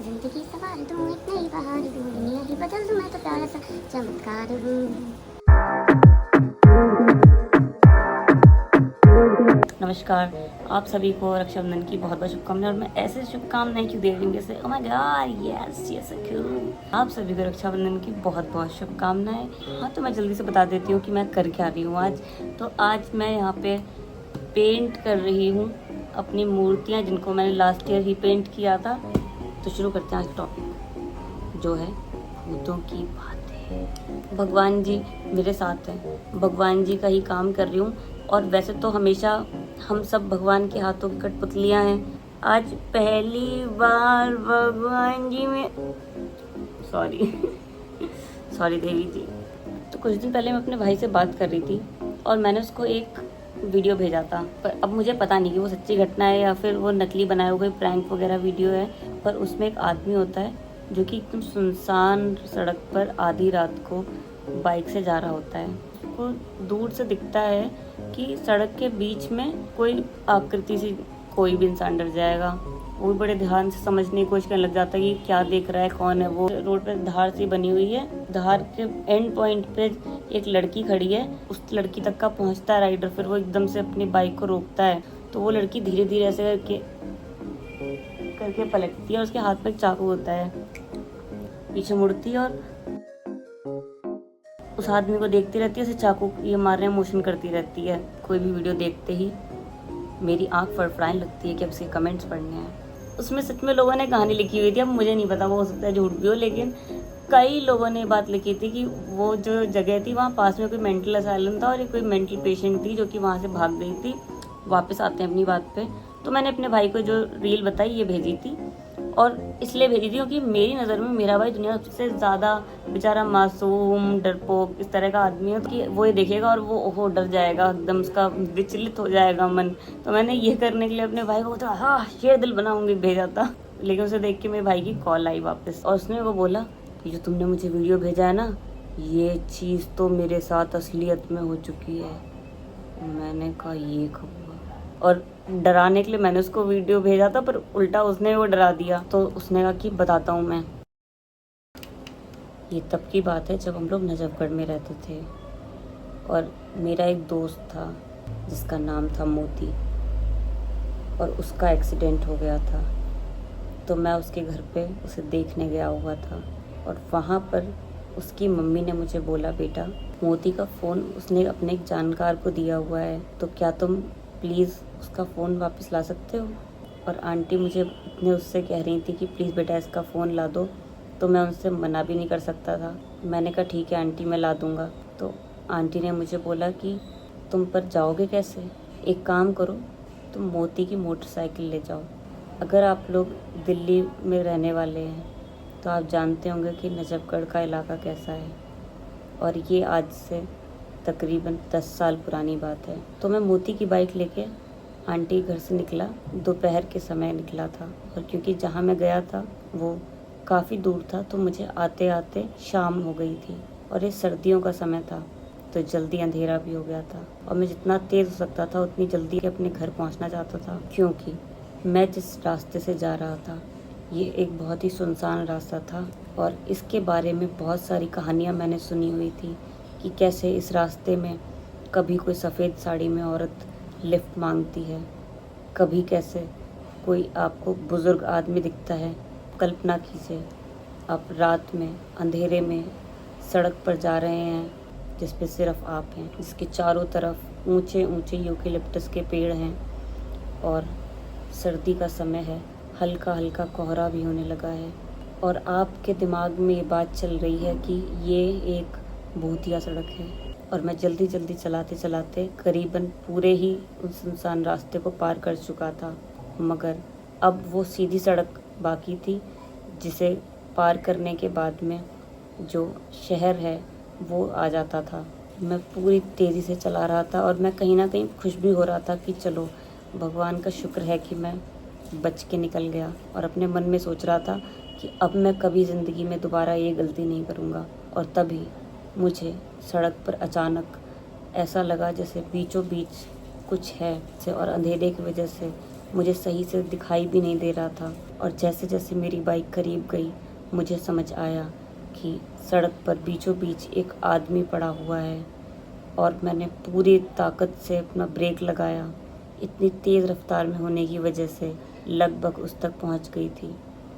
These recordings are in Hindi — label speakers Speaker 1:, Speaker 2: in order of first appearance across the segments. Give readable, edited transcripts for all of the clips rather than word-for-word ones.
Speaker 1: जिंदगी सवार दूं एक नई बहार दूं दुनिया ही बदल दूं मैं तो प्यारा सा चमत्कार दूं।
Speaker 2: नमस्कार, आप सभी को रक्षाबंधन की बहुत बहुत शुभकामनाएं। और मैं ऐसे शुभकामनाएं क्यों दे रही हूँ जैसे oh my God yes yes आप सभी को रक्षाबंधन की बहुत बहुत शुभकामनाएं। हाँ, तो मैं जल्दी से बता देती हूँ कि मैं कर क्या रही हूँ आज। तो आज मैं यहाँ पे पेंट कर रही हूँ अपनी मूर्तियाँ, जिनको मैंने लास्ट ईयर ही पेंट किया था। तो शुरू करते हैं आज टॉपिक, जो है भूतों की बातें। भगवान जी मेरे साथ हैं, भगवान जी का ही काम कर रही हूँ। और वैसे तो हमेशा हम सब भगवान के हाथों की कठपुतलियाँ हैं। आज पहली बार भगवान जी में सॉरी सॉरी देवी जी। तो कुछ दिन पहले मैं अपने भाई से बात कर रही थी और मैंने उसको एक वीडियो भेजा था, पर अब मुझे पता नहीं कि वो सच्ची घटना है या फिर वो नकली बनाया हुआ कोई प्रैंक वगैरह वीडियो है। पर उसमें एक आदमी होता है जो कि एकदम सुनसान सड़क पर आधी रात को बाइक से जा रहा होता है। वो दूर से दिखता है कि सड़क के बीच में कोई आकृति सी, कोई भी इंसान डर जाएगा। वो भी बड़े ध्यान से समझने की कोशिश करने लग जाता है कि क्या देख रहा है, कौन है वो। रोड पे धार सी बनी हुई है, धार के एंड पॉइंट पे एक लड़की खड़ी है। उस लड़की तक का पहुंचता है राइडर, फिर वो एकदम से अपनी बाइक को रोकता है। तो वो लड़की धीरे धीरे ऐसे करके पलटती है और उसके हाथ में एक चाकू होता है। पीछे मुड़ती है और उस आदमी को देखती रहती है, उसे चाकू ये मारने मोशन करती रहती है। कोई भी वीडियो देखते ही मेरी आंख फड़फड़ाने लगती है कि अब इसके कमेंट्स पढ़ने हैं। उसमें सच में लोगों ने कहानी लिखी हुई थी, अब मुझे नहीं पता, वो हो सकता है झूठ भी हो, लेकिन कई लोगों ने बात लिखी थी कि वो जो जगह थी वहाँ पास में कोई मेंटल असाइलम था और एक कोई मेंटल पेशेंट थी जो कि वहाँ से भाग गई थी। वापस आते हैं अपनी बात पे। तो मैंने अपने भाई को जो रील बताई ये भेजी थी, और इसलिए भेजी थी क्योंकि मेरी नज़र में मेरा भाई दुनिया सबसे ज़्यादा बेचारा मासूम डरपोक इस तरह का आदमी है कि वो ये देखेगा और वो डर जाएगा, एकदम उसका विचलित हो जाएगा मन। तो मैंने ये करने के लिए अपने भाई को तो हाँ शेर दिल बनाऊंगी भेजा था। लेकिन उसे देख के मेरे भाई की कॉल आई वापस और उसने वो बोला कि जो तुमने मुझे वीडियो भेजा है ना, ये चीज़ तो मेरे साथ असलियत में हो चुकी है। मैंने कहा ये कब हुआ? और डराने के लिए मैंने उसको वीडियो भेजा था, पर उल्टा उसने वो डरा दिया। तो उसने कहा कि बताता हूँ मैं। ये तब की बात है जब हम लोग नजफगढ़ में रहते थे और मेरा एक दोस्त था जिसका नाम था मोती, और उसका एक्सीडेंट हो गया था। तो मैं उसके घर पे उसे देखने गया हुआ था और वहाँ पर उसकी मम्मी ने मुझे बोला, बेटा मोती का फ़ोन उसने अपने एक जानकार को दिया हुआ है, तो क्या तुम प्लीज़ उसका फ़ोन वापस ला सकते हो? और आंटी मुझे इतने उससे कह रही थी कि प्लीज़ बेटा इसका फ़ोन ला दो, तो मैं उनसे मना भी नहीं कर सकता था। मैंने कहा ठीक है आंटी मैं ला दूँगा। तो आंटी ने मुझे बोला कि तुम पर जाओगे कैसे? एक काम करो, तुम मोती की मोटरसाइकिल ले जाओ। अगर आप लोग दिल्ली में रहने वाले हैं तो आप जानते होंगे कि नजफगढ़ का इलाका कैसा है, और ये आज से तकरीबन 10 साल पुरानी बात है। तो मैं मोती की बाइक लेके आंटी घर से निकला, दोपहर के समय निकला था। और क्योंकि जहाँ मैं गया था वो काफ़ी दूर था, तो मुझे आते आते शाम हो गई थी और ये सर्दियों का समय था, तो जल्दी अंधेरा भी हो गया था। और मैं जितना तेज़ हो सकता था उतनी जल्दी अपने घर पहुँचना चाहता था, क्योंकि मैं जिस रास्ते से जा रहा था ये एक बहुत ही सुनसान रास्ता था। और इसके बारे में बहुत सारी कहानियाँ मैंने सुनी हुई थी कि कैसे इस रास्ते में कभी कोई सफ़ेद साड़ी में औरत लिफ्ट मांगती है, कभी कैसे कोई आपको बुज़ुर्ग आदमी दिखता है। कल्पना कीजिए आप रात में अंधेरे में सड़क पर जा रहे हैं जिस पे सिर्फ आप हैं, जिसके चारों तरफ ऊंचे ऊंचे यूकेलिप्टस के पेड़ हैं, और सर्दी का समय है, हल्का हल्का कोहरा भी होने लगा है, और आपके दिमाग में ये बात चल रही है कि ये एक भूतिया सड़क है। और मैं जल्दी जल्दी चलाते चलाते करीबन पूरे ही उस सुनसान रास्ते को पार कर चुका था, मगर अब वो सीधी सड़क बाकी थी जिसे पार करने के बाद में जो शहर है वो आ जाता था। मैं पूरी तेज़ी से चला रहा था और मैं कहीं ना कहीं खुश भी हो रहा था कि चलो भगवान का शुक्र है कि मैं बच के निकल गया। और अपने मन में सोच रहा था कि अब मैं कभी ज़िंदगी में दोबारा ये गलती नहीं करूँगा। और तभी मुझे सड़क पर अचानक ऐसा लगा जैसे बीचों बीच कुछ है, और अंधेरे की वजह से मुझे सही से दिखाई भी नहीं दे रहा था। और जैसे जैसे मेरी बाइक करीब गई मुझे समझ आया कि सड़क पर बीचों बीच एक आदमी पड़ा हुआ है और मैंने पूरी ताकत से अपना ब्रेक लगाया। इतनी तेज़ रफ्तार में होने की वजह से लगभग उस तक पहुंच गई थी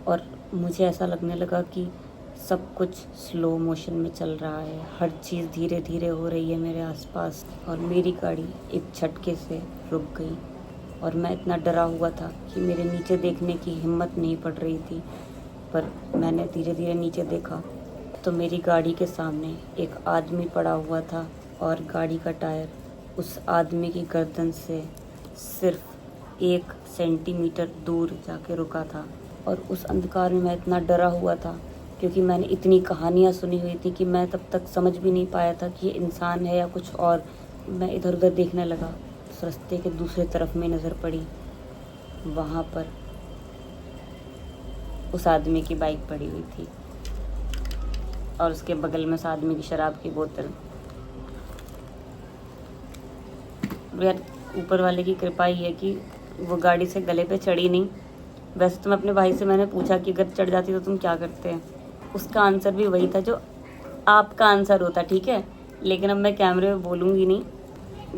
Speaker 2: और मुझे ऐसा लगने लगा कि सब कुछ स्लो मोशन में चल रहा है, हर चीज़ धीरे धीरे हो रही है मेरे आसपास और मेरी गाड़ी एक झटके से रुक गई और मैं इतना डरा हुआ था कि मेरे नीचे देखने की हिम्मत नहीं पड़ रही थी। पर मैंने धीरे धीरे नीचे देखा तो मेरी गाड़ी के सामने एक आदमी पड़ा हुआ था और गाड़ी का टायर उस आदमी की गर्दन से सिर्फ 1 सेंटीमीटर दूर जाके रुका था। और उस अंधकार में मैं इतना डरा हुआ था क्योंकि मैंने इतनी कहानियाँ सुनी हुई थी कि मैं तब तक समझ भी नहीं पाया था कि ये इंसान है या कुछ और। मैं इधर उधर देखने लगा, उस रास्ते के दूसरे तरफ में नज़र पड़ी, वहाँ पर उस आदमी की बाइक पड़ी हुई थी और उसके बगल में उस आदमी की शराब की बोतल। यार ऊपर वाले की कृपा ही है कि वो गाड़ी से गले पे चढ़ी नहीं। वैसे तो मैं अपने भाई से मैंने पूछा कि अगर चढ़ जाती तो तुम क्या करते हैं, उसका आंसर भी वही था जो आपका आंसर होता, ठीक है। लेकिन अब मैं कैमरे में बोलूँगी नहीं,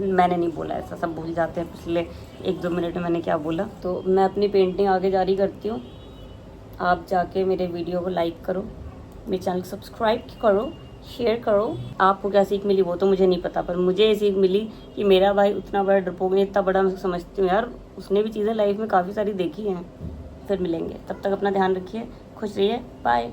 Speaker 2: मैंने नहीं बोला ऐसा, सब भूल जाते हैं पिछले 1-2 मिनट में मैंने क्या बोला। तो मैं अपनी पेंटिंग आगे जारी करती हूँ। आप जाके मेरे वीडियो को लाइक करो, मेरे चैनल को सब्सक्राइब करो, शेयर करो। आपको क्या सीख मिली वो तो मुझे नहीं पता, पर मुझे ये सीख मिली कि मेरा भाई उतना बड़ा डरपोक नहीं, इतना बड़ा मैं समझती हूँ यार, उसने भी चीज़ें लाइफ में काफ़ी सारी देखी हैं। फिर मिलेंगे, तब तक अपना ध्यान रखिए, खुश रहिए, बाय।